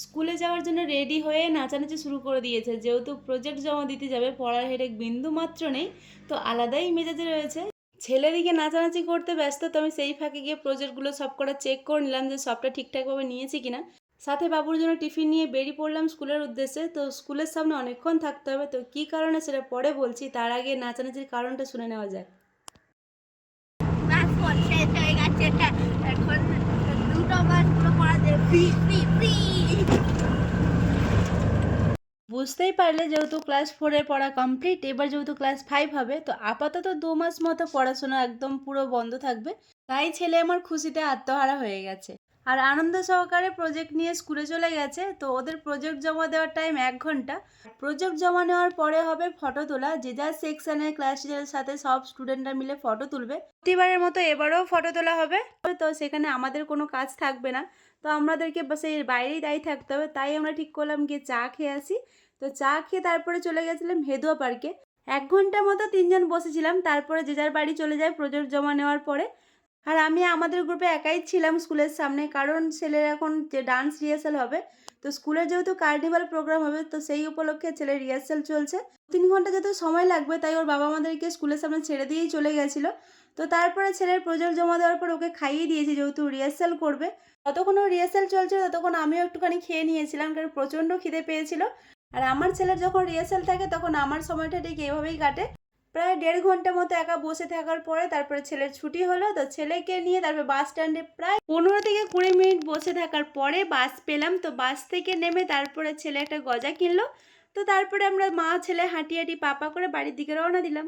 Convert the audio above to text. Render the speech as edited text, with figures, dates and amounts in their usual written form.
স্কুলে যাওয়ার জন্য রেডি হয়ে নাচানাচি শুরু করে দিয়েছে। যেহেতু প্রজেক্ট জমা দিতে যাবে, পড়ার হেডেক বিন্দু মাত্র নেই, তো আলাদাই মেজাজে রয়েছে। ছেলেদিকে নাচানাচি করতে ব্যস্ত, তো আমি সেই ফাঁকে গিয়ে প্রজেক্টগুলো সবকটা চেক করে নিলাম যে সবটা ঠিকঠাকভাবে নিয়েছি কিনা। সাথে বাবুর জন্য টিফিন নিয়ে বেরিয়ে পড়লাম স্কুলের উদ্দেশ্যে। তো স্কুলের সামনে অনেকক্ষণ থাকতে হবে, তো কী কারণে সেটা পরে বলছি, তার আগে নাচানাচির কারণটা শুনে নেওয়া যাক। ক্লাস 4 শেষ হয়ে গেছে, এখন দুটো মাস পুরো পড়া দিয়ে ফ্রি ফ্রি ফ্রি। বুঝতেই পারলে যেহেতু ক্লাস 4-এর পড়া কমপ্লিট, এবার যেহেতু ক্লাস 5 হবে, তো আপাতত 2 মাস মতো পড়াশোনা একদম পুরো বন্ধ থাকবে। তাই ছেলে আমার খুশিতে আত্মহারা হয়ে গেছে আর আনন্দ সহকারে প্রজেক্ট নিয়ে স্কুলে চলে গেছে। তো ওদের প্রজেক্ট জমা দেওয়ার টাইম 1 ঘন্টা। প্রজেক্ট জমা নেওয়ার পরে হবে ফটো তোলা। যে যার সেকশনে ক্লাস টিচারের সাথে সব স্টুডেন্টরা মিলে ফটো তুলবে। প্রতিবারের মতো এবারেও ফটো তোলা হবে। তো সেখানে আমাদের কোনো কাজ থাকবে না, তো আমাদেরকে বাস এর বাইরেই দাঁড়িয়ে থাকতে হবে। তাই আমরা ঠিক করলাম গিয়ে চা খেয়ে আসি। তো চা খেয়ে তারপরে চলে গেছিলাম হেদুয়া পার্কে। 1 ঘন্টা মতো 3জন বসেছিলাম, তারপরে যে যার বাড়ি চলে যায় প্রজেক্ট জমা নেওয়ার পরে। আর আমি আমাদের গ্রুপে একাই ছিলাম স্কুলের সামনে, কারণ ছেলের এখন যে ডান্স রিহার্সাল হবে। তো স্কুলের যেহেতু কার্নিভাল প্রোগ্রাম হবে, তো সেই উপলক্ষে ছেলের রিহার্সাল চলছে। 3 ঘন্টা যেহেতু সময় লাগবে, তাই ওর বাবা আমাদেরকে স্কুলের সামনে ছেড়ে দিয়েই চলে গেছিলো। তো তারপরে ছেলের প্রজেক্ট জমা দেওয়ার পর ওকে খাইয়ে দিয়েছি, যেহেতু রিহার্সাল করবে। ততক্ষণ ও রিহার্সাল চলছে, ততক্ষণ আমিও একটুখানি খেয়ে নিয়েছিলাম, কারণ প্রচণ্ড খিদে পেয়েছিল। আর আমার ছেলের যখন রিহার্সাল থাকে, তখন আমার সময়টা ঠিক এভাবেই কাটে। প্রায় 1.5 ঘন্টা মতো একা বসে থাকার পরে তারপরে ছেলের ছুটি হলো। তো ছেলেকে নিয়ে তারপর বাস স্ট্যান্ডে প্রায় 15 থেকে 20 মিনিট বসে থাকার পরে বাস পেলাম। তো বাস থেকে নেমে তারপরে ছেলে একটা গজা কিনলো। তো তারপরে আমরা মা ছেলে হাঁটি হাঁটি পাপা করে বাড়ির দিকে রওনা দিলাম।